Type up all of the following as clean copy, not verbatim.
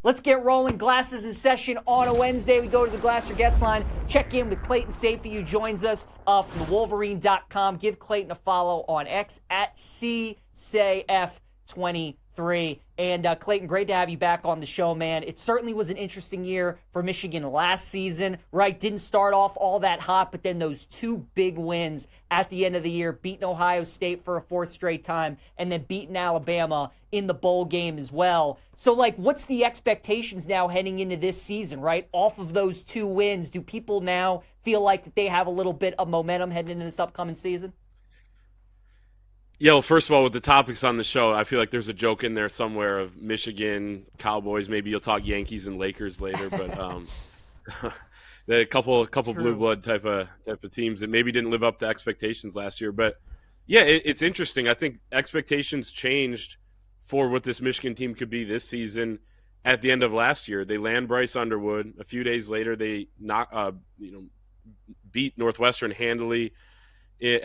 Let's get rolling. Glasses in session on a Wednesday. We go to the Glasser guest line, check in with Clayton Sayfie, who joins us from the Wolverine.com. Give Clayton a follow on X at CSayF23. And Clayton, great to have you back on the show, man. It certainly was an interesting year for Michigan last season, right? Didn't start off all that hot, but then those two big wins at the end of the year, beating Ohio State for a fourth straight time, and then beating Alabama in the bowl game as well. So, what's the expectations now heading into this season, right? Off of those two wins, do people now feel like that they have a little bit of momentum heading into this upcoming season? Yeah, well, first of all, with the topics on the show, I feel like there's a joke in there somewhere of Michigan, Cowboys. Maybe you'll talk Yankees and Lakers later, but a couple blue blood type of teams that maybe didn't live up to expectations last year. But yeah, it's interesting. I think expectations changed for what this Michigan team could be this season. At the end of last year, they land Bryce Underwood. A few days later, they beat Northwestern handily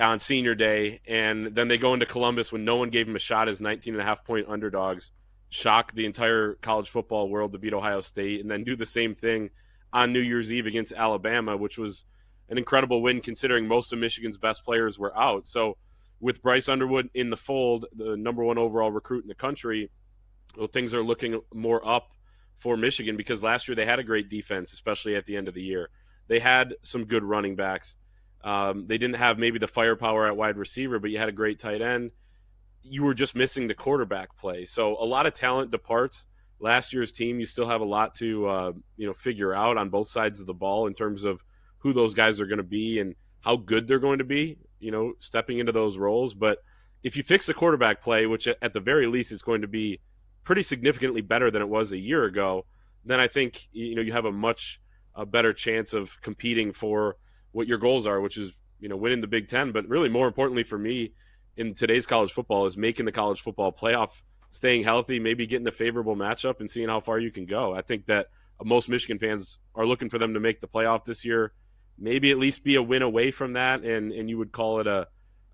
on senior day, and then they go into Columbus when no one gave them a shot as 19.5-point underdogs, shock the entire college football world to beat Ohio State, and then do the same thing on New Year's Eve against Alabama, which was an incredible win considering most of Michigan's best players were out. So with Bryce Underwood in the fold, the number one overall recruit in the country, well, things are looking more up for Michigan because last year they had a great defense, especially at the end of the year. They had some good running backs. They didn't have maybe the firepower at wide receiver, but you had a great tight end. You were just missing the quarterback play. So a lot of talent departs. Last year's team, you still have a lot to figure out on both sides of the ball in terms of who those guys are going to be and how good they're going to be, stepping into those roles. But if you fix the quarterback play, which at the very least is going to be pretty significantly better than it was a year ago, then I think you have a much better chance of competing for what your goals are, which is, winning the Big Ten. But really more importantly for me in today's college football is making the college football playoff, staying healthy, maybe getting a favorable matchup and seeing how far you can go. I think that most Michigan fans are looking for them to make the playoff this year, maybe at least be a win away from that. And you would call it a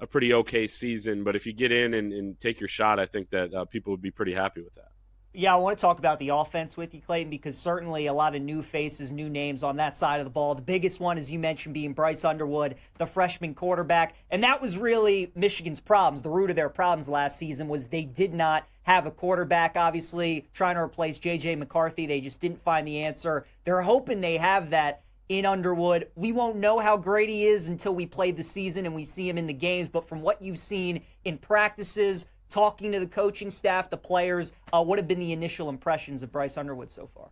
pretty okay season. But if you get in and take your shot, I think that people would be pretty happy with that. Yeah, I want to talk about the offense with you, Clayton, because certainly a lot of new faces, new names on that side of the ball. The biggest one, as you mentioned, being Bryce Underwood, the freshman quarterback. And that was really Michigan's problems. The root of their problems last season was they did not have a quarterback, obviously, trying to replace J.J. McCarthy. They just didn't find the answer. They're hoping they have that in Underwood. We won't know how great he is until we play the season and we see him in the games. But from what you've seen in practices, talking to the coaching staff, the players, what have been the initial impressions of Bryce Underwood so far?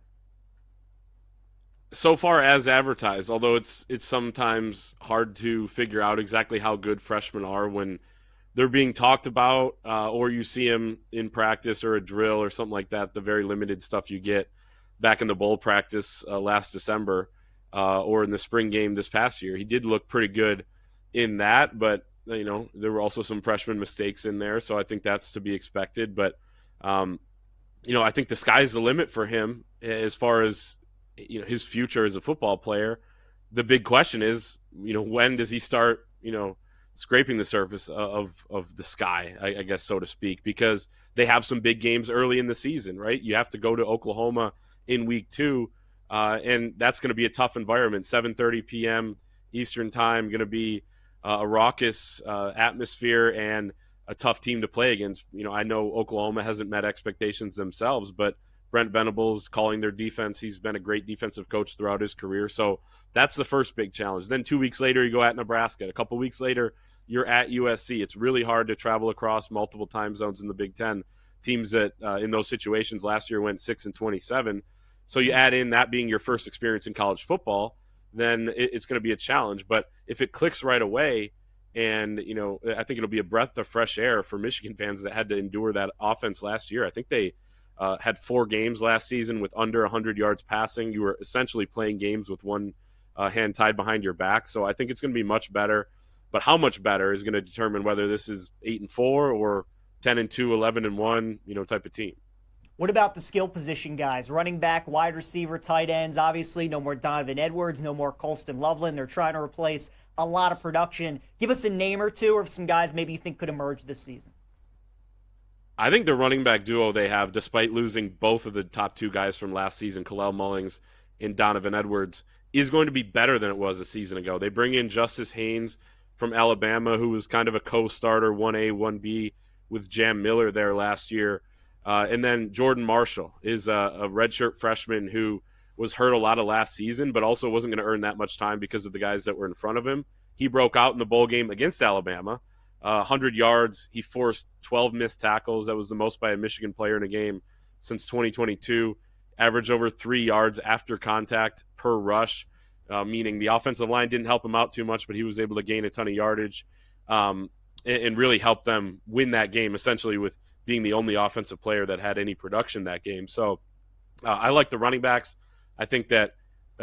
So far as advertised, although it's sometimes hard to figure out exactly how good freshmen are when they're being talked about or you see them in practice or a drill or something like that, the very limited stuff you get back in the bowl practice last December or in the spring game this past year. He did look pretty good in that, but there were also some freshman mistakes in there, so I think that's to be expected. But, I think the sky's the limit for him as far as, his future as a football player. The big question is, when does he start, scraping the surface of the sky, I guess, so to speak, because they have some big games early in the season, right? You have to go to Oklahoma in week 2, and that's going to be a tough environment. 7:30 p.m. Eastern time, going to be a raucous atmosphere and a tough team to play against. I know Oklahoma hasn't met expectations themselves, but Brent Venables calling their defense. He's been a great defensive coach throughout his career. So that's the first big challenge. Then 2 weeks later, you go at Nebraska. A couple weeks later, you're at USC. It's really hard to travel across multiple time zones in the Big Ten. Teams that in those situations last year went 6-27. So you add in that being your first experience in college football, then it's going to be a challenge. But if it clicks right away, and, I think it'll be a breath of fresh air for Michigan fans that had to endure that offense last year. I think they had 4 games last season with under 100 yards passing. You were essentially playing games with one hand tied behind your back. So I think it's going to be much better. But how much better is going to determine whether this is 8-4 or 10-2, 11-1, type of team. What about the skill position guys? Running back, wide receiver, tight ends. Obviously, no more Donovan Edwards, no more Colston Loveland. They're trying to replace a lot of production. Give us a name or two of some guys maybe you think could emerge this season. I think the running back duo they have, despite losing both of the top two guys from last season, Khalil Mullings and Donovan Edwards, is going to be better than it was a season ago. They bring in Justice Haynes from Alabama, who was kind of a co-starter, 1A, 1B with Jam Miller there last year. And then Jordan Marshall is a redshirt freshman who was hurt a lot of last season, but also wasn't going to earn that much time because of the guys that were in front of him. He broke out in the bowl game against Alabama. 100 yards. He forced 12 missed tackles. That was the most by a Michigan player in a game since 2022. Averaged over 3 yards after contact per rush, meaning the offensive line didn't help him out too much, but he was able to gain a ton of yardage and really help them win that game, essentially with being the only offensive player that had any production that game. So I like the running backs. I think that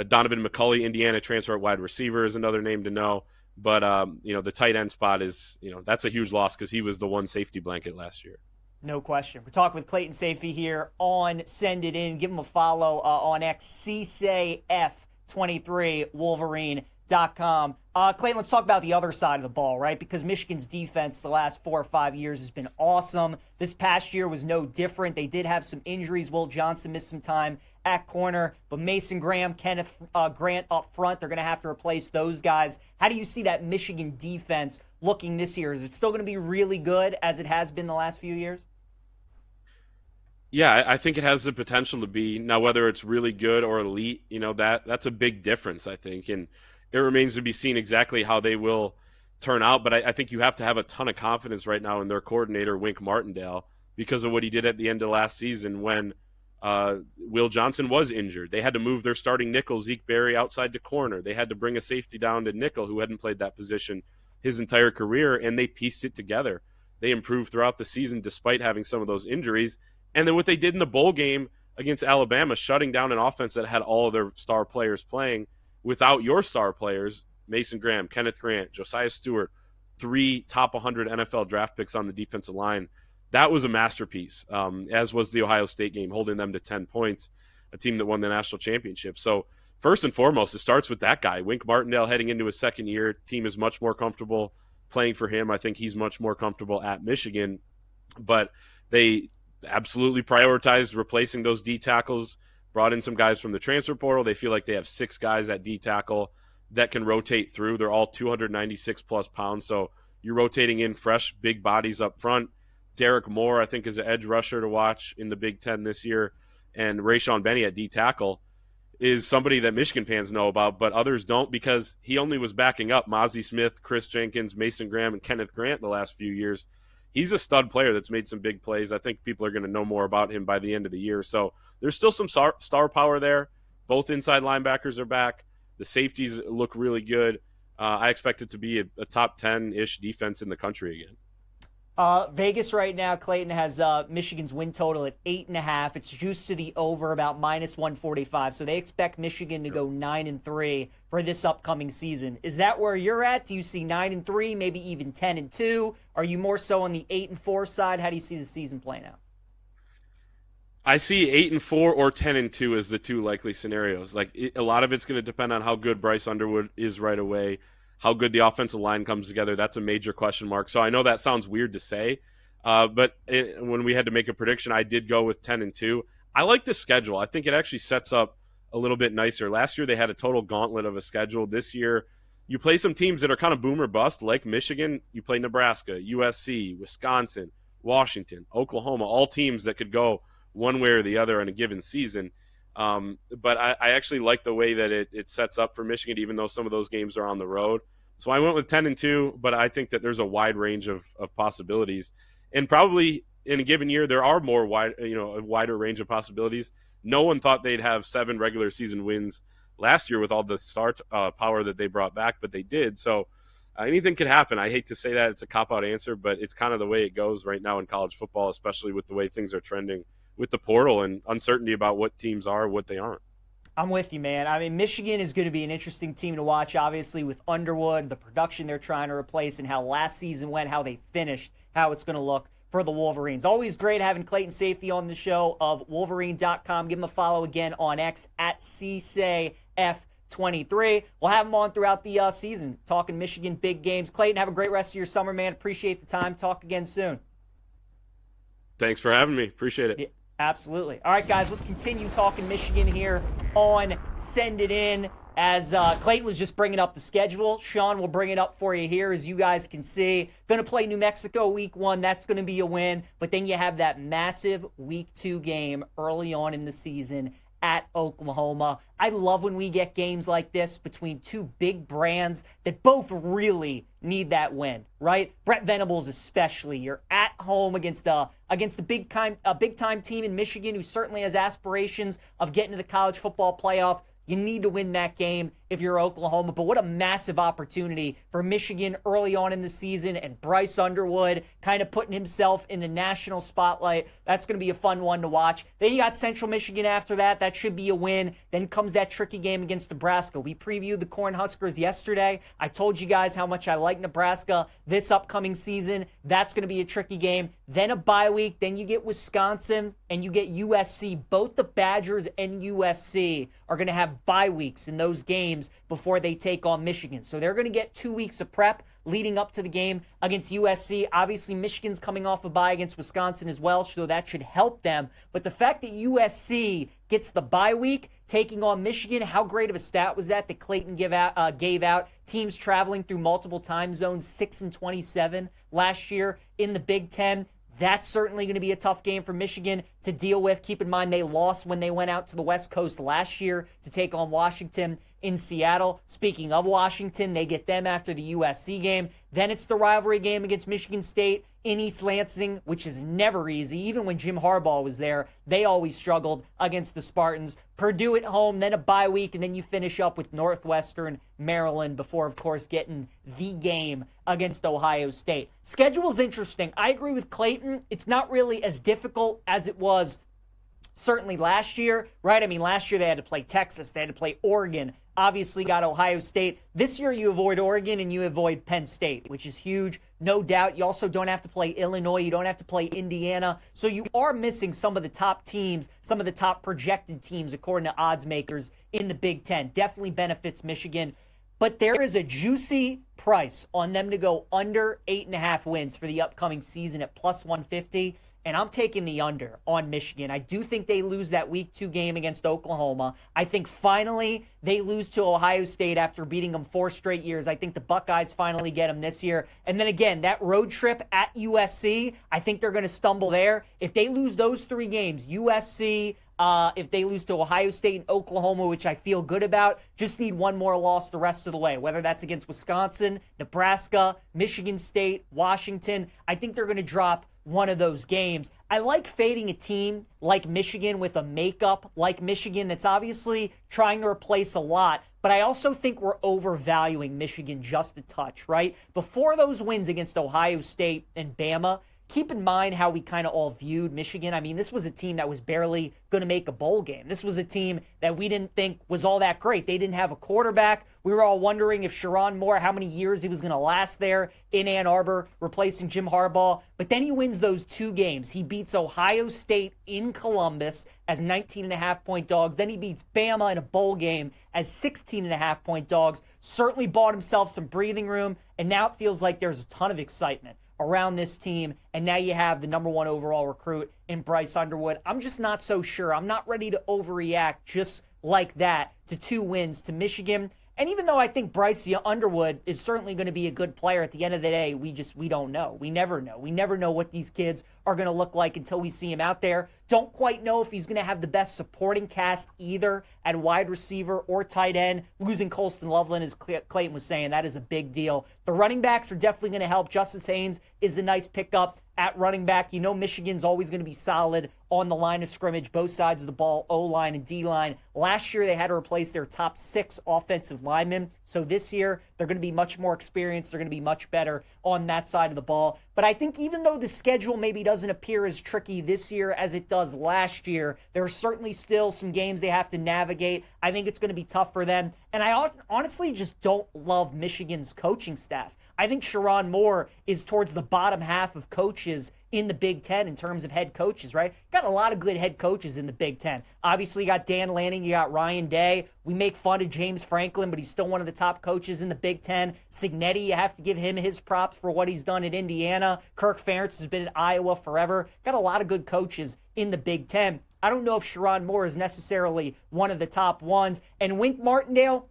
Donovan McCulley, Indiana transfer at wide receiver, is another name to know. But, the tight end spot is, that's a huge loss because he was the one safety blanket last year. No question. We're talking with Clayton Sayfie here on Send It In. Give him a follow on X, CSAF23, Wolverine.com. Clayton, let's talk about the other side of the ball, right? Because Michigan's defense the last 4 or 5 years has been awesome. This past year was no different. They did have some injuries. Will Johnson missed some time at corner, but Mason Graham, Kenneth Grant up front, they're going to have to replace those guys. How do you see that Michigan defense looking this year? Is it still going to be really good as it has been the last few years? Yeah, I think it has the potential to be. Now, whether it's really good or elite, that's a big difference, I think. And it remains to be seen exactly how they will turn out. But I think you have to have a ton of confidence right now in their coordinator, Wink Martindale, because of what he did at the end of last season when Will Johnson was injured. They had to move their starting nickel, Zeke Berry, outside to corner. They had to bring a safety down to nickel who hadn't played that position his entire career, and they pieced it together. They improved throughout the season despite having some of those injuries. And then what they did in the bowl game against Alabama, shutting down an offense that had all of their star players playing without your star players, Mason Graham, Kenneth Grant, Josiah Stewart, 3 top 100 NFL draft picks on the defensive line. That was a masterpiece, as was the Ohio State game, holding them to 10 points, a team that won the national championship. So first and foremost, it starts with that guy. Wink Martindale heading into his second year. Team is much more comfortable playing for him. I think he's much more comfortable at Michigan. But they absolutely prioritized replacing those D tackles, brought in some guys from the transfer portal. They feel like they have 6 guys at D tackle that can rotate through. They're all 296-plus pounds, so you're rotating in fresh, big bodies up front. Derek Moore, I think, is an edge rusher to watch in the Big Ten this year. And Rayshon Benny at D tackle is somebody that Michigan fans know about, but others don't because he only was backing up Mozzie Smith, Chris Jenkins, Mason Graham, and Kenneth Grant the last few years. He's a stud player that's made some big plays. I think people are going to know more about him by the end of the year. So there's still some star power there. Both inside linebackers are back. The safeties look really good. I expect it to be a top 10-ish defense in the country again. Vegas right now, Clayton, has Michigan's win total at 8.5. It's juiced to the over about -145. So they expect Michigan to go 9-3 for this upcoming season. Is that where you're at? Do you see 9-3, maybe even 10-2? Are you more so on the 8-4 side? How do you see the season playing out? I see 8-4 or 10-2 as the two likely scenarios. A lot of it's going to depend on how good Bryce Underwood is right away. How good the offensive line comes together, that's a major question mark. So I know that sounds weird to say, but when we had to make a prediction, I did go with 10-2. I like the schedule. I think it actually sets up a little bit nicer. Last year, they had a total gauntlet of a schedule. This year, you play some teams that are kind of boom or bust, like Michigan. You play Nebraska, USC, Wisconsin, Washington, Oklahoma, all teams that could go one way or the other in a given season. But I actually like the way that it sets up for Michigan, even though some of those games are on the road. So I went with 10-2, but I think that there's a wide range of possibilities. And probably in a given year, there are a wider range of possibilities. No one thought they'd have 7 regular season wins last year with all the star power that they brought back, but they did. So anything could happen. I hate to say that. It's a cop-out answer, but it's kind of the way it goes right now in college football, especially with the way things are trending with the portal and uncertainty about what teams are, what they aren't. I'm with you, man. I mean, Michigan is going to be an interesting team to watch, obviously, with Underwood, the production they're trying to replace, and how last season went, how they finished, how it's going to look for the Wolverines. Always great having Clayton Sayfie on the show of Wolverine.com. Give him a follow again on X at CSAF23. We'll have him on throughout the season, talking Michigan big games. Clayton, have a great rest of your summer, man. Appreciate the time. Talk again soon. Thanks for having me. Appreciate it. Yeah, absolutely. All right, guys, let's continue talking Michigan here on Send It In. As Clayton was just bringing up the schedule, Sean will bring it up for you here. As you guys can see, going to play New Mexico week 1. That's going to be a win. But then you have that massive week 2 game early on in the season at Oklahoma. I love when we get games like this between two big brands that both really need that win, right? Brett Venables especially. You're at home against a big time team in Michigan who certainly has aspirations of getting to the college football playoff. You need to win that game if you're Oklahoma. But what a massive opportunity for Michigan early on in the season, and Bryce Underwood kind of putting himself in the national spotlight. That's going to be a fun one to watch. Then you got Central Michigan after that. That should be a win. Then comes that tricky game against Nebraska. We previewed the Cornhuskers yesterday. I told you guys how much I like Nebraska this upcoming season. That's going to be a tricky game. Then a bye week. Then you get Wisconsin and you get USC. Both the Badgers and USC are going to have bye weeks in those games before they take on Michigan. So they're going to get 2 weeks of prep leading up to the game against USC. Obviously, Michigan's coming off a bye against Wisconsin as well, so that should help them. But the fact that USC gets the bye week taking on Michigan, how great of a stat was that Clayton gave out? Teams traveling through multiple time zones, 6-27 last year in the Big Ten. That's certainly going to be a tough game for Michigan to deal with. Keep in mind they lost when they went out to the West Coast last year to take on Washington in Seattle. Speaking of Washington, they get them after the USC game. Then it's the rivalry game against Michigan State in East Lansing, which is never easy. Even when Jim Harbaugh was there, they always struggled against the Spartans. Purdue at home, then a bye week, and then you finish up with Northwestern Maryland before, of course, getting the game against Ohio State. Schedule's interesting. I agree with Clayton. It's not really as difficult as it was certainly last year, right? I mean, last year they had to play Texas. They had to play Oregon. Obviously got Ohio State. This year you avoid Oregon and you avoid Penn State, which is huge, no doubt. You also don't have to play Illinois. You don't have to play Indiana. So you are missing some of the top teams, some of the top projected teams, according to odds makers in the Big Ten. Definitely benefits Michigan. But there is a juicy price on them to go under 8.5 wins for the upcoming season at plus 150. And I'm taking the under on Michigan. I do think they lose that week 2 game against Oklahoma. I think finally they lose to Ohio State after beating them 4 straight years. I think the Buckeyes finally get them this year. And then again, that road trip at USC, I think they're going to stumble there. If they lose those 3 games, USC, if they lose to Ohio State and Oklahoma, which I feel good about, just need one more loss the rest of the way, whether that's against Wisconsin, Nebraska, Michigan State, Washington. I think they're going to drop one of those games. I like fading a team like Michigan with a makeup like Michigan that's obviously trying to replace a lot, but I also think we're overvaluing Michigan just a touch, right? Before those wins against Ohio State and Bama, keep in mind how we kind of all viewed Michigan. I mean, this was a team that was barely going to make a bowl game. This was a team that we didn't think was all that great. They didn't have a quarterback. We were all wondering if Sharon Moore, how many years he was going to last there in Ann Arbor, replacing Jim Harbaugh. But then he wins those 2 games. He beats Ohio State in Columbus as 19.5-point dogs. Then he beats Bama in a bowl game as 16.5-point dogs. Certainly bought himself some breathing room, and now it feels like there's a ton of excitement around this team, and now you have the number 1 overall recruit in Bryce Underwood. I'm just not so sure. I'm not ready to overreact just like that to 2 wins to Michigan. And even though I think Bryce Underwood is certainly going to be a good player, at the end of the day, we don't know. We never know. We never know what these kids are going to look like until we see him out there. Don't quite know if he's going to have the best supporting cast either at wide receiver or tight end. Losing Colston Loveland, as Clayton was saying, that is a big deal. The running backs are definitely going to help. Justice Haynes is a nice pickup at running back. You know Michigan's always going to be solid on the line of scrimmage, both sides of the ball, O-line and D-line. Last year, they had to replace their top 6 offensive linemen. So this year, they're going to be much more experienced. They're going to be much better on that side of the ball. But I think even though the schedule maybe doesn't appear as tricky this year as it does last year, there are certainly still some games they have to navigate. I think it's going to be tough for them. And I honestly just don't love Michigan's coaching staff. I think Sharon Moore is towards the bottom half of coaches in the Big Ten in terms of head coaches, right? Got a lot of good head coaches in the Big Ten. Obviously, you got Dan Lanning, you got Ryan Day. We make fun of James Franklin, but he's still one of the top coaches in the Big Ten. Signetti, you have to give him his props for what he's done at Indiana. Kirk Ferentz has been at Iowa forever. Got a lot of good coaches in the Big Ten. I don't know if Sherrod Moore is necessarily one of the top ones. And Wink Martindale,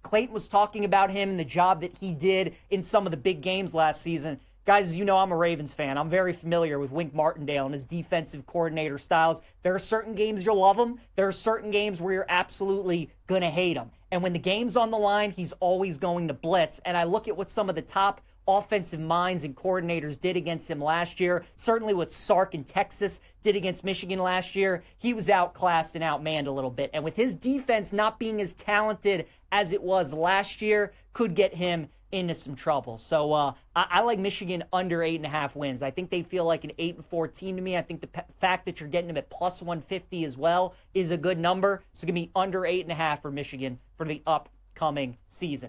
Clayton was talking about him and the job that he did in some of the big games last season. Guys, as you know, I'm a Ravens fan. I'm very familiar with Wink Martindale and his defensive coordinator styles. There are certain games you'll love him. There are certain games where you're absolutely going to hate him. And when the game's on the line, he's always going to blitz. And I look at what some of the top offensive minds and coordinators did against him last year. Certainly what Sark in Texas did against Michigan last year. He was outclassed and outmanned a little bit. And with his defense not being as talented as it was last year, could get him into some trouble. So I like Michigan under 8.5 wins. I think they feel like an 8-4 team to me. I think the fact that you're getting them at plus 150 as well is a good number. So give me under 8.5 for Michigan for the upcoming season.